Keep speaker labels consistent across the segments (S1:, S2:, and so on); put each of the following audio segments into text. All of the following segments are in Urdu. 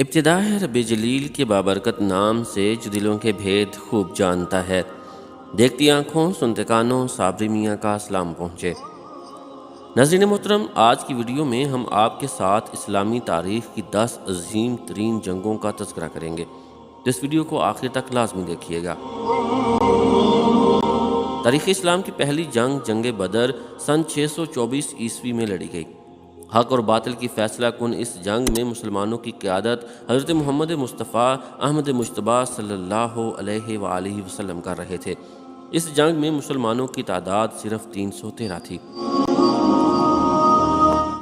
S1: ابتدا ہے رب جلیل کے بابرکت نام سے جو دلوں کے بھید خوب جانتا ہے۔ دیکھتی آنکھوں سنتے کانوں صابری میاں کا سلام پہنچے۔ ناظرین محترم، آج کی ویڈیو میں ہم آپ کے ساتھ اسلامی تاریخ کی 10 عظیم ترین جنگوں کا تذکرہ کریں گے، تو اس ویڈیو کو آخر تک لازمی دیکھیے گا۔ تاریخ اسلام کی پہلی جنگ جنگ بدر سن 624 عیسوی میں لڑی گئی۔ حق اور باطل کی فیصلہ کن اس جنگ میں مسلمانوں کی قیادت حضرت محمد مصطفیٰ احمد مجتبیٰ صلی اللہ علیہ وآلہ وسلم کر رہے تھے۔ اس جنگ میں مسلمانوں کی تعداد صرف 313 تھی۔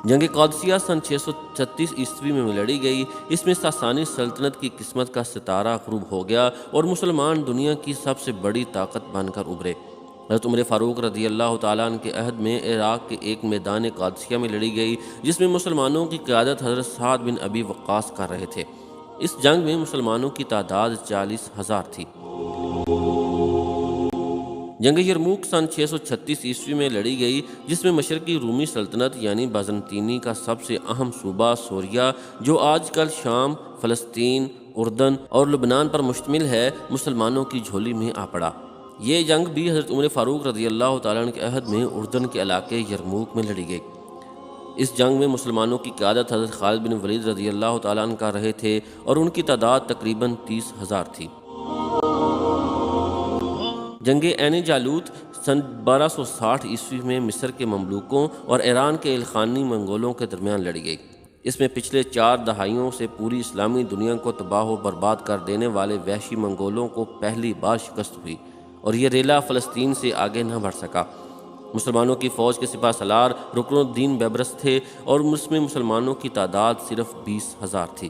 S1: جنگ قادسیہ سن 636 عیسوی میں لڑی گئی۔ اس میں ساسانی سلطنت کی قسمت کا ستارہ غروب ہو گیا اور مسلمان دنیا کی سب سے بڑی طاقت بن کر ابھرے۔ حضرت عمر فاروق رضی اللہ تعالیٰ عنہ کے عہد میں عراق کے ایک میدان قادسیہ میں لڑی گئی، جس میں مسلمانوں کی قیادت حضرت سعد بن ابی وقاص کر رہے تھے۔ اس جنگ میں مسلمانوں کی تعداد 40,000 تھی۔ جنگ یرموک سن 636 عیسوی میں لڑی گئی، جس میں مشرقی رومی سلطنت یعنی بازنطینی کا سب سے اہم صوبہ سوریہ، جو آج کل شام، فلسطین، اردن اور لبنان پر مشتمل ہے، مسلمانوں کی جھولی میں آ پڑا۔ یہ جنگ بھی حضرت عمر فاروق رضی اللہ تعالیٰ عنہ کے عہد میں اردن کے علاقے یرموک میں لڑی گئی۔ اس جنگ میں مسلمانوں کی قیادت حضرت خالد بن ولید رضی اللہ تعالیٰ عنہ کر رہے تھے اور ان کی تعداد تقریباً 30,000 تھی۔ جنگ عین جالوت سن 1260 عیسوی میں مصر کے مملوکوں اور ایران کے الخانی منگولوں کے درمیان لڑی گئی۔ اس میں پچھلے 4 دہائیوں سے پوری اسلامی دنیا کو تباہ و برباد کر دینے والے وحشی منگولوں کو پہلی بار شکست ہوئی اور یہ ریلا فلسطین سے آگے نہ بڑھ سکا۔ مسلمانوں کی فوج کے سپہ سالار رکن الدین بیبرس تھے اور اس میں مسلمانوں کی تعداد صرف 20,000 تھی۔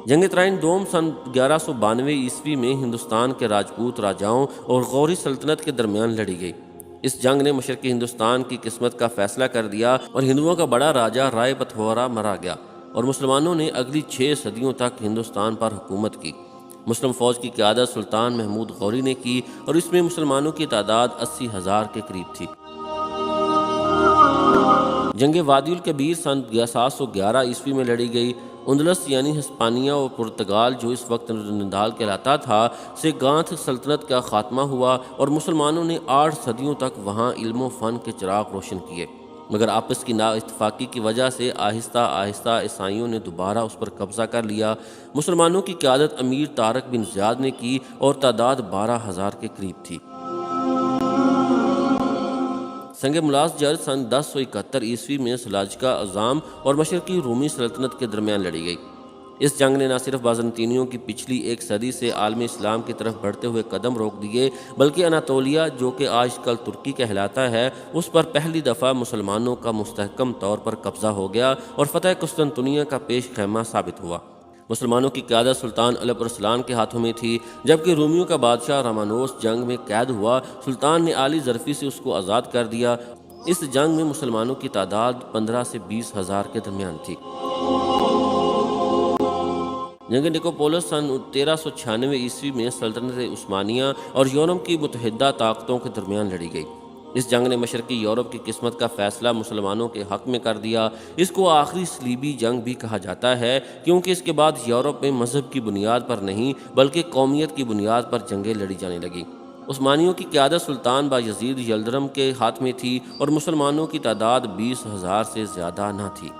S1: جنگ ترائن دوم سن 1192 عیسوی میں ہندوستان کے راجپوت راجاؤں اور غوری سلطنت کے درمیان لڑی گئی۔ اس جنگ نے مشرقی ہندوستان کی قسمت کا فیصلہ کر دیا اور ہندوؤں کا بڑا راجا رائے پتھورا مارا گیا اور مسلمانوں نے اگلی 6 صدیوں تک ہندوستان پر حکومت کی۔ مسلم فوج کی قیادت سلطان محمود غوری نے کی اور اس میں مسلمانوں کی تعداد 80,000 کے قریب تھی۔ جنگ وادی الکبیر سن 711 عیسوی میں لڑی گئی۔ اندلس یعنی ہسپانیہ اور پرتگال، جو اس وقت نندال کہلاتا تھا، سے گانتھ سلطنت کا خاتمہ ہوا اور مسلمانوں نے 8 صدیوں تک وہاں علم و فن کے چراغ روشن کیے، مگر آپس کی نا اتفاقی کی وجہ سے آہستہ آہستہ عیسائیوں نے دوبارہ اس پر قبضہ کر لیا۔ مسلمانوں کی قیادت امیر طارق بن زیاد نے کی اور تعداد 12,000 کے قریب تھی۔ سنگ ملاز جنگ سن 1071 عیسوی میں سلاجقہ اعظام اور مشرقی رومی سلطنت کے درمیان لڑی گئی۔ اس جنگ نے نہ صرف بازنطینیوں کی پچھلی 1 صدی سے عالم اسلام کی طرف بڑھتے ہوئے قدم روک دیے، بلکہ اناطولیہ، جو کہ آج کل ترکی کہلاتا ہے، اس پر پہلی دفعہ مسلمانوں کا مستحکم طور پر قبضہ ہو گیا اور فتح قسطنطنیہ کا پیش خیمہ ثابت ہوا۔ مسلمانوں کی قیادت سلطان الپ ارسلان کے ہاتھوں میں تھی، جبکہ رومیوں کا بادشاہ رامانوس جنگ میں قید ہوا۔ سلطان نے آلی ظرفی سے اس کو آزاد کر دیا۔ اس جنگ میں مسلمانوں کی تعداد 15 سے 20,000 کے درمیان تھی۔ جنگ نکوپولس سن 1396 عیسوی میں سلطنت عثمانیہ اور یورپ کی متحدہ طاقتوں کے درمیان لڑی گئی۔ اس جنگ نے مشرقی یورپ کی قسمت کا فیصلہ مسلمانوں کے حق میں کر دیا۔ اس کو آخری صلیبی جنگ بھی کہا جاتا ہے، کیونکہ اس کے بعد یورپ میں مذہب کی بنیاد پر نہیں بلکہ قومیت کی بنیاد پر جنگیں لڑی جانے لگیں۔ عثمانیوں کی قیادت سلطان بایزید یلدرم کے ہاتھ میں تھی اور مسلمانوں کی تعداد 20,000 سے زیادہ نہ تھی۔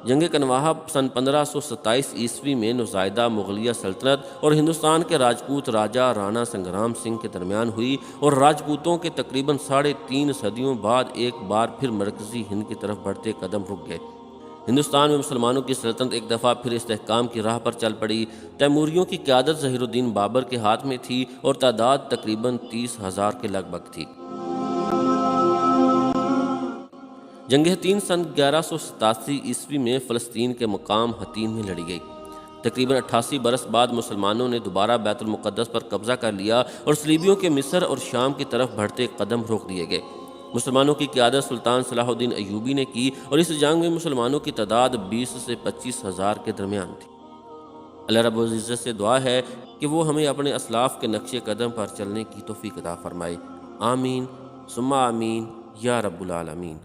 S1: جنگ کنواہا سن 1527 عیسوی میں نوزائیدہ مغلیہ سلطنت اور ہندوستان کے راجپوت راجا رانا سنگرام سنگھ کے درمیان ہوئی اور راجپوتوں کے تقریباً 3.5 صدیوں بعد ایک بار پھر مرکزی ہند کی طرف بڑھتے قدم رک گئے۔ ہندوستان میں مسلمانوں کی سلطنت ایک دفعہ پھر استحکام کی راہ پر چل پڑی۔ تیموریوں کی قیادت ظہیر الدین بابر کے ہاتھ میں تھی اور تعداد تقریباً 30,000 کے لگ بھگ تھی۔ جنگ حطین سن 1187 عیسوی میں فلسطین کے مقام حطین میں لڑی گئی۔ تقریباً 88 برس بعد مسلمانوں نے دوبارہ بیت المقدس پر قبضہ کر لیا اور صلیبیوں کے مصر اور شام کی طرف بڑھتے قدم روک دیے گئے۔ مسلمانوں کی قیادت سلطان صلاح الدین ایوبی نے کی اور اس جنگ میں مسلمانوں کی تعداد 20 سے 25,000 کے درمیان تھی۔ اللہ رب العزت سے دعا ہے کہ وہ ہمیں اپنے اسلاف کے نقش قدم پر چلنے کی توفیق عطا فرمائے۔ آمین ثم آمین یا رب العالمین۔